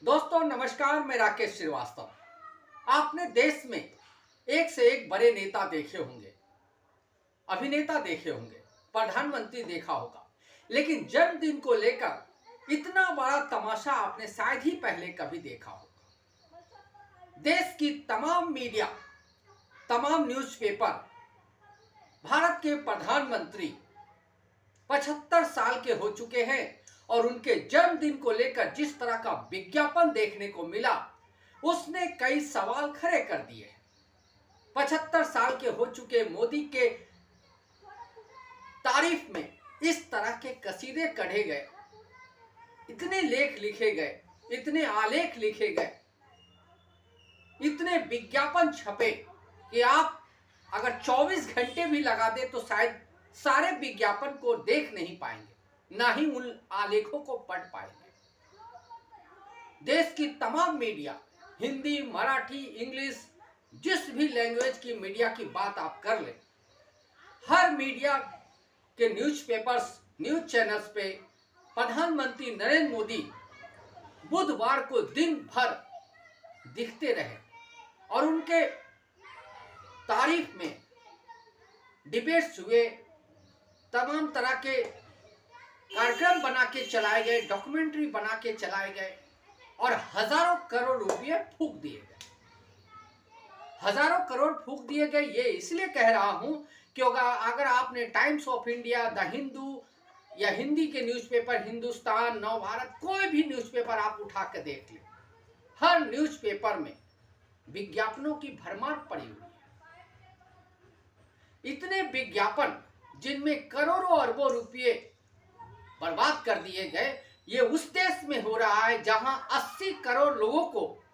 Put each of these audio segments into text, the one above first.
दोस्तों नमस्कार, मैं राकेश श्रीवास्तव। आपने देश में एक से एक बड़े नेता देखे होंगे, अभिनेता देखे होंगे, प्रधानमंत्री देखा होगा, लेकिन जन्मदिन को लेकर इतना बड़ा तमाशा आपने शायद ही पहले कभी देखा होगा। देश की तमाम मीडिया, तमाम न्यूज़पेपर भारत के प्रधानमंत्री 75 साल के हो चुके हैं और उनके जन्मदिन को लेकर जिस तरह का विज्ञापन देखने को मिला, उसने कई सवाल खड़े कर दिए। 75 साल के हो चुके मोदी के तारीफ में इस तरह के कसीदे कढ़े गए, इतने लेख लिखे गए, इतने आलेख लिखे गए, इतने विज्ञापन छपे कि आप अगर 24 घंटे भी लगा दे तो शायद सारे विज्ञापन को देख नहीं पाएंगे, ना ही उन आलेखों को पढ़ पाएंगे। देश की तमाम मीडिया, हिंदी, मराठी, इंग्लिश, जिस भी लैंग्वेज की मीडिया की बात आप कर लें, हर मीडिया के न्यूज़पेपर्स, न्यूज़ चैनल्स पे प्रधानमंत्री नरेंद्र मोदी बुधवार को दिन भर दिखते रहे और उनके तारीफ में डिबेट्स हुए, तमाम तरह के कार्यक्रम बना के चलाए गए, डॉक्यूमेंट्री बना के चलाए गए और हजारों करोड़ रुपए फूंक दिए गए। हजारों करोड़ फूंक दिए गए, ये इसलिए कह रहा हूं क्योंकि अगर आपने times of India, the Hindu या हिंदी के न्यूज़पेपर, हिंदुस्तान, नवभारत, कोई भी न्यूज़पेपर आप उठा के देख लें, हर न्यूज़पेपर में विज्ञापनों की भरमार पड़ी हुई है। इतने विज्ञापन जिनमें करोड़ों अरबों रुपये बर्बाद कर दिए गए, ये उस देश में हो रहा है जहां 80 करोड़ लोगों को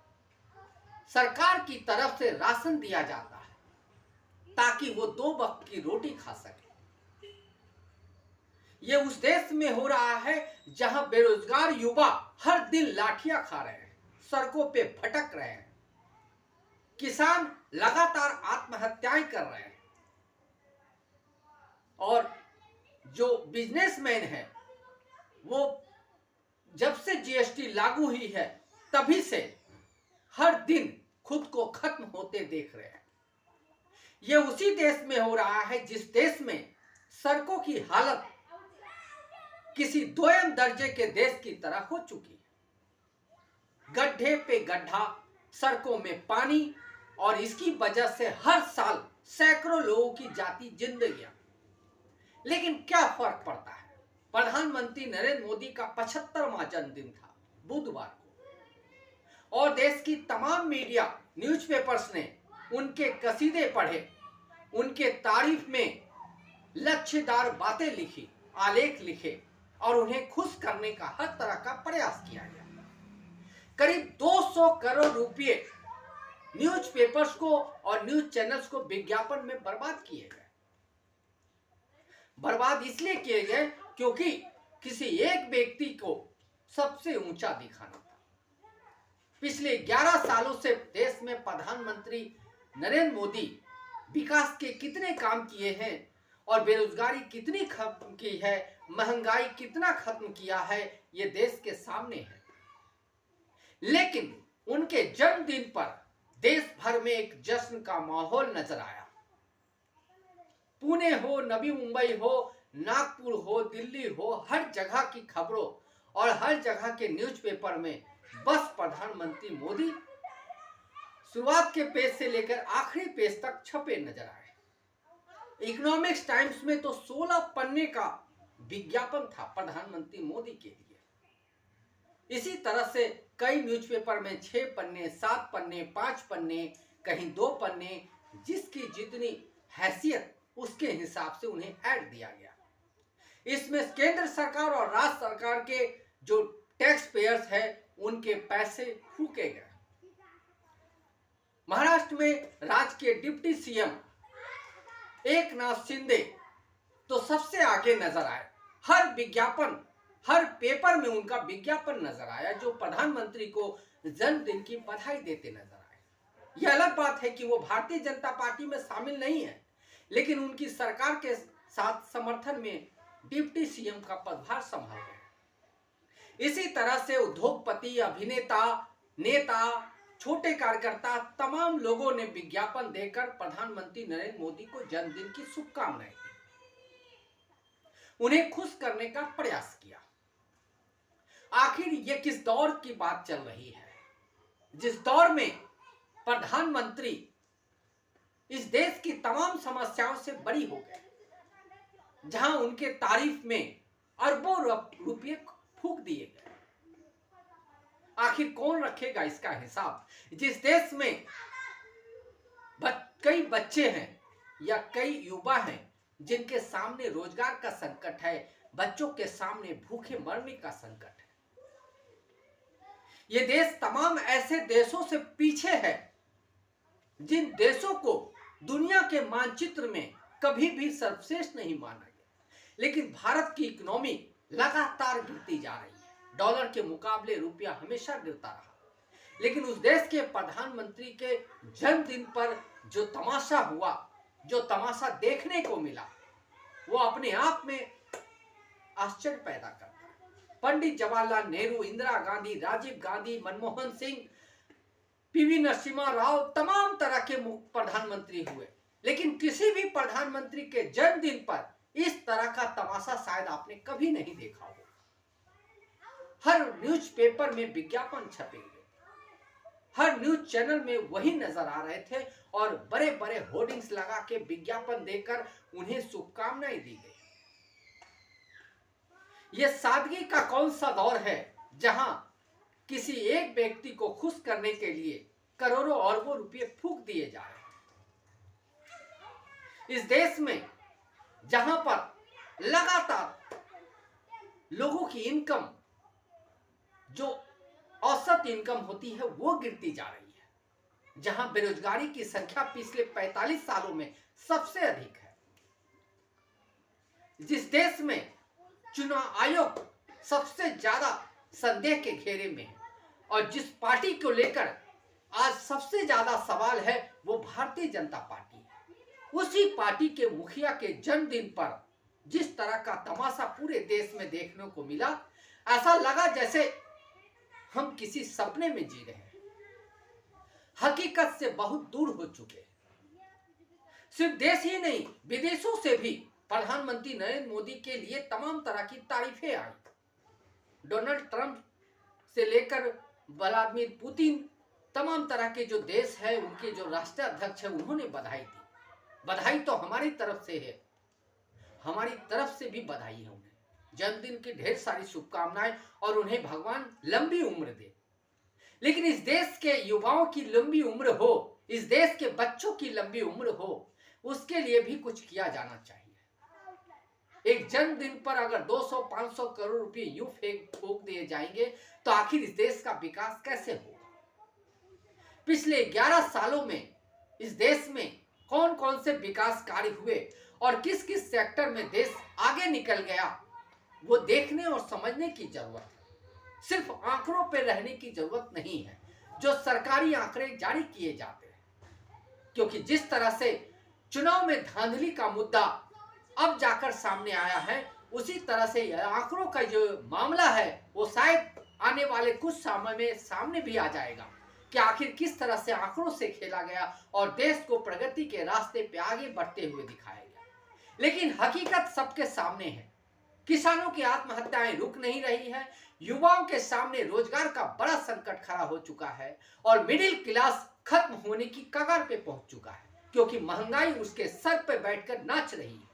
सरकार की तरफ से राशन दिया जाता है ताकि वो 2 वक्त की रोटी खा सके। ये उस देश में हो रहा है जहां बेरोजगार युवा हर दिन लाठियां खा रहे हैं, सड़कों पे भटक रहे हैं, किसान लगातार आत्महत्याएं कर रहे हैं और जो बिजनेसमैन है वो जब से जीएसटी लागू हुई है तभी से हर दिन खुद को खत्म होते देख रहे हैं। ये उसी देश में हो रहा है जिस देश में सड़कों की हालत किसी दोयम दर्जे के देश की तरह हो चुकी है। गड्ढे पे गड्ढा, सड़कों में पानी, और इसकी वजह से हर साल सैकड़ों लोगों की जाती जिंदगियां। लेकिन क्या फर्क पड़ता है? प्रधानमंत्री नरेंद्र मोदी का 75वां जन्मदिन था बुधवार को और देश की तमाम मीडिया, न्यूज़पेपर्स ने उनके कसीदे पढ़े, उनके तारीफ में लक्ष्यदार बातें लिखी, आलेख लिखे और उन्हें खुश करने का हर तरह का प्रयास किया गया। करीब 200 करोड़ रुपए न्यूज़पेपर्स को और न्यूज़ चैनल्स को विज्ञापन में बर्बाद किए गए। बर्बाद इसलिए किए गए क्योंकि किसी एक व्यक्ति को सबसे ऊंचा दिखाना था। पिछले 11 सालों से देश में प्रधानमंत्री नरेंद्र मोदी विकास के कितने काम किए हैं और बेरोजगारी कितनी खत्म की है, महंगाई कितना खत्म किया है, ये देश के सामने है। लेकिन उनके जन्मदिन पर देश भर में एक जश्न का माहौल नजर आया। पुणे हो, नवी मुंबई हो, नागपुर हो, दिल्ली हो, हर जगह की खबरों और हर जगह के न्यूज़पेपर में बस प्रधानमंत्री मोदी शुरुआत के पेज से लेकर आखिरी पेज तक छपे नजर आए। इकोनॉमिक्स टाइम्स में तो 16 पन्ने का विज्ञापन था प्रधानमंत्री मोदी के लिए। इसी तरह से कई न्यूज़पेपर में 6 पन्ने, 7 पन्ने, 5 पन्ने, कहीं 2 पन्ने, जिसकी जितनी हैसियत उसके हिसाब से उन्हें ऐड दिया गया। इसमें केंद्र सरकार और राज्य सरकार के जो टैक्स पेयर्स है उनके पैसे फूके गए। महाराष्ट्र में राज्य के डिप्टी सीएम एकनाथ शिंदे तो सबसे आगे नजर आए। हर विज्ञापन, हर पेपर में उनका विज्ञापन नजर आया जो प्रधानमंत्री को जन्मदिन की बधाई देते नजर आए। यह अलग बात है कि वो भारतीय जनता पार्टी में शामिल नहीं है, लेकिन उनकी सरकार के साथ समर्थन में डिप्टी सीएम का पदभार संभाल रहे हैं। इसी तरह से उद्योगपति, अभिनेता, नेता, छोटे कार्यकर्ता तमाम लोगों ने विज्ञापन देकर प्रधानमंत्री नरेंद्र मोदी को जन्मदिन की शुभकामनाएं दी, उन्हें खुश करने का प्रयास किया। आखिर ये किस दौर की बात चल रही है, जिस दौर में प्रधानमंत्री इस देश की तमाम समस्याओं से बरी हो गए, जहां उनके तारीफ में अरबों रुपये फूंक दिए गए। आखिर कौन रखेगा इसका हिसाब, जिस देश में कई बच्चे हैं या कई युवा हैं जिनके सामने रोजगार का संकट है, बच्चों के सामने भूखे मरने का संकट है। ये देश तमाम ऐसे देशों से पीछे है जिन देशों को दुनिया के मानचित्र में कभी भी सर्वश्रेष्ठ नहीं माना गया, लेकिन भारत की इकोनॉमी लगातार गिरती जा रही है। डॉलर के मुकाबले रुपया हमेशा गिरता रहा, लेकिन उस देश के प्रधानमंत्री के जन्मदिन पर जो तमाशा हुआ, जो तमाशा देखने को मिला, वो अपने आप में आश्चर्य पैदा करता है। पंडित जवाहरलाल नेहरू, इंदिरा गांधी, राजीव गांधी, मनमोहन सिंह, पीवी नरसिम्हा राव, तमाम तरह के प्रधानमंत्री हुए, लेकिन किसी भी प्रधानमंत्री के जन्मदिन पर इस तरह का तमाशा शायद आपने कभी नहीं देखा हो। हर न्यूज़पेपर में विज्ञापन छपेंगे, हर न्यूज चैनल में वही नजर आ रहे थे और बड़े बड़े होर्डिंग्स लगा के विज्ञापन देकर उन्हें शुभकामनाएं दी गई। यह सादगी का कौन सा दौर है जहां किसी एक व्यक्ति को खुश करने के लिए करोड़ों अरबों रुपए फूंक दिए जा रहे हैं। इस देश में जहां पर लगातार लोगों की इनकम, जो औसत इनकम होती है, वो गिरती जा रही है, जहां बेरोजगारी की संख्या पिछले 45 सालों में सबसे अधिक है, जिस देश में चुनाव आयोग सबसे ज्यादा संदेह के घेरे में है और जिस पार्टी को लेकर आज सबसे ज्यादा सवाल है वो भारतीय जनता पार्टी है, उसी पार्टी के मुखिया के जन्मदिन पर जिस तरह का तमाशा पूरे देश में देखने को मिला, ऐसा लगा जैसे हम किसी सपने में जी रहे हैं, हकीकत से बहुत दूर हो चुके हैं। सिर्फ देश ही नहीं, विदेशों से भी प्रधानमंत्री नरेंद्र मोदी के लिए तमाम तरह की तारीफें आई। डोनाल्ड ट्रंप से लेकर व्लादिमीर पुतिन, तमाम तरह के जो देश है, उनके जो राष्ट्राध्यक्ष है, उन्होंने बधाई दी। बधाई तो हमारी तरफ से है, हमारी तरफ से भी बधाई है उन्हें, जन्मदिन की ढेर सारी शुभकामनाएं और उन्हें भगवान लंबी उम्र दे। लेकिन इस देश के युवाओं की लंबी उम्र हो, इस देश के बच्चों की लंबी उम्र हो, उसके लिए भी कुछ किया जाना चाहिए। एक जन्मदिन पर अगर 200-500 करोड़ रुपए यूं फूंक दिए जाएंगे तो आखिर इस देश का विकास कैसे होगा? पिछले 11 सालों में इस देश में कौन कौन से विकास कार्य हुए और किस किस सेक्टर में देश आगे निकल गया, वो देखने और समझने की जरूरत है। सिर्फ आंकड़ों पे रहने की जरूरत नहीं है जो सरकारी आंकड़े जारी किए जाते हैं, क्योंकि जिस तरह से चुनाव में धांधली का मुद्दा अब जाकर सामने आया है, उसी तरह से आंकड़ों का जो मामला है वो शायद आने वाले कुछ समय में सामने भी आ जाएगा कि आखिर किस तरह से आंकड़ों से खेला गया और देश को प्रगति के रास्ते पे आगे बढ़ते हुए दिखाया गया। लेकिन हकीकत सबके सामने है, किसानों की आत्महत्याएं रुक नहीं रही है, युवाओं के सामने रोजगार का बड़ा संकट खड़ा हो चुका है और मिडिल क्लास खत्म होने की कगार पे पहुंच चुका है, क्योंकि महंगाई उसके सर पे बैठकर नाच रही है।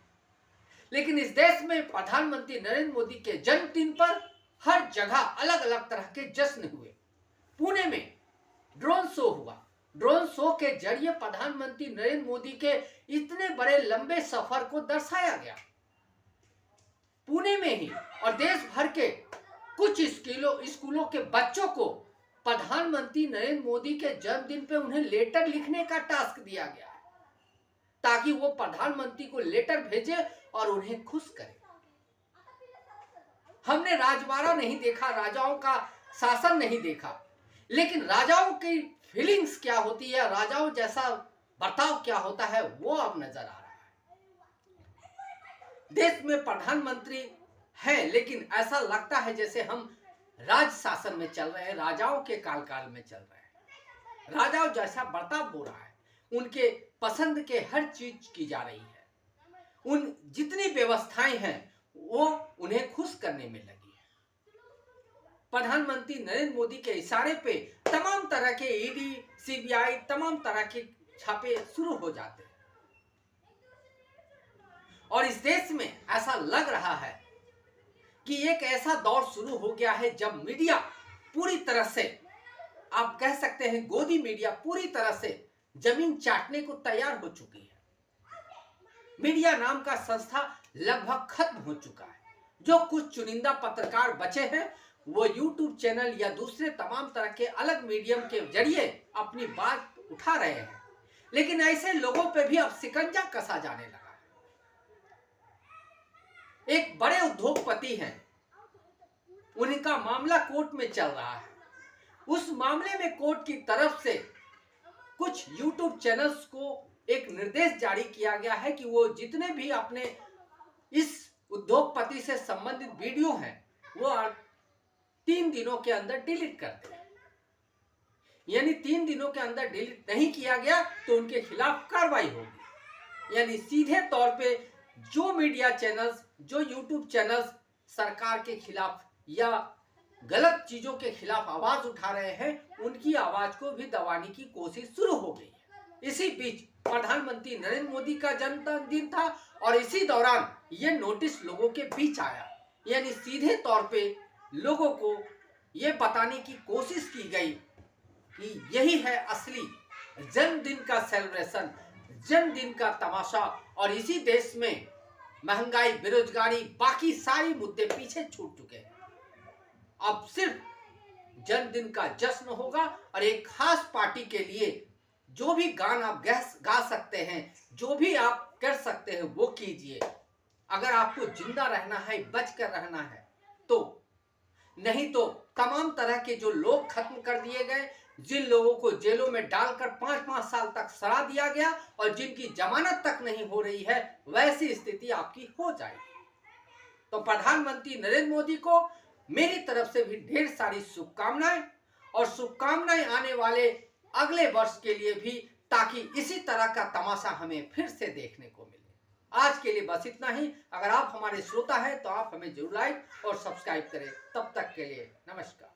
लेकिन इस देश में प्रधानमंत्री नरेंद्र मोदी के जन्मदिन पर हर जगह अलग अलग तरह के जश्न हुए। पुणे में ड्रोन शो हुआ, ड्रोन शो के जरिए प्रधानमंत्री नरेंद्र मोदी के इतने बड़े लंबे सफर को दर्शाया गया पुणे में ही। और देश भर के कुछ स्कूलों के बच्चों को प्रधानमंत्री नरेंद्र मोदी के जन्मदिन पे उन्हें लेटर लिखने का टास्क दिया गया है, ताकि वो प्रधानमंत्री को लेटर भेजे और उन्हें खुश करे। हमने राजवाड़ा नहीं देखा, राजाओं का शासन नहीं देखा, लेकिन राजाओं की फीलिंग्स क्या होती है, राजाओं जैसा बर्ताव क्या होता है, वो अब नजर आ रहा है। देश में प्रधानमंत्री है, लेकिन ऐसा लगता है जैसे हम राज शासन में चल रहे हैं, राजाओं के काल में चल रहे हैं। राजाओं जैसा बर्ताव हो रहा है, उनके पसंद के हर चीज की जा रही है, उन जितनी व्यवस्थाएं हैं वो उन्हें खुश करने में लगी है। प्रधानमंत्री नरेंद्र मोदी के इशारे पे तमाम तरह के ईडी, सीबीआई, तमाम तरह के छापे शुरू हो जाते हैं। और इस देश में ऐसा लग रहा है कि एक ऐसा दौर शुरू हो गया है जब मीडिया पूरी तरह से, आप कह सकते हैं गोदी मीडिया पूरी तरह से जमीन चाटने को तैयार हो चुकी है। मीडिया नाम का संस्था लगभग खत्म हो चुका है। जो कुछ चुनिंदा पत्रकार बचे हैं वो यूट्यूब चैनल या दूसरे तमाम तरह के अलग मीडियम के जरिए अपनी बात उठा रहे हैं, लेकिन ऐसे लोगों पे भी अब शिकंजा कसा जाने लगा है। एक बड़े उद्योगपति हैं, उनका मामला कोर्ट में चल रहा है। उस मामले में कोर्ट की तरफ से कुछ यूट्यूब चैनल्स को एक निर्देश जारी किया गया है कि वो जितने भी अपने इस उद्योगपति से संबंधित वीडियो हैं वो 3 दिनों के अंदर डिलीट कर दें। यानी 3 दिनों के अंदर डिलीट नहीं किया गया तो उनके खिलाफ कार्रवाई होगी। यानी सीधे तौर पे जो मीडिया चैनल्स, जो यूट्यूब चैनल्स सरकार के खिलाफ या गलत चीजों के खिलाफ आवाज उठा रहे हैं, उनकी आवाज को भी दबाने की कोशिश शुरू हो गई है। इसी बीच प्रधानमंत्री नरेंद्र मोदी का जन्मदिन था और इसी दौरान ये नोटिस लोगों के बीच आया। यानी सीधे तौर पे लोगों को ये बताने की कोशिश की गई कि यही है असली जन्मदिन का सेलिब्रेशन, जन्मदिन का तमाशा। और इसी देश में महंगाई, बेरोजगारी, बाकी सारे मुद्दे पीछे छूट चुके हैं। अब सिर्फ जन्मदिन का जश्न होगा और एक खास पार्टी के लिए जो भी गाना आप गा सकते हैं, जो भी आप कर सकते हैं वो कीजिए। अगर आपको जिंदा रहना है, बच कर रहना है तो, नहीं तो तमाम तरह के जो लोग खत्म कर दिए गए, जिन लोगों को जेलों में डालकर 5-5 साल तक सजा दिया गया और जिनकी जमानत तक नहीं हो रही है, वैसी स्थिति आपकी हो जाएगी। तो प्रधानमंत्री नरेंद्र मोदी को मेरी तरफ से भी ढेर सारी शुभकामनाएं, और शुभकामनाएं आने वाले अगले वर्ष के लिए भी, ताकि इसी तरह का तमाशा हमें फिर से देखने को मिले। आज के लिए बस इतना ही। अगर आप हमारे श्रोता हैं तो आप हमें जरूर लाइक और सब्सक्राइब करें। तब तक के लिए नमस्कार।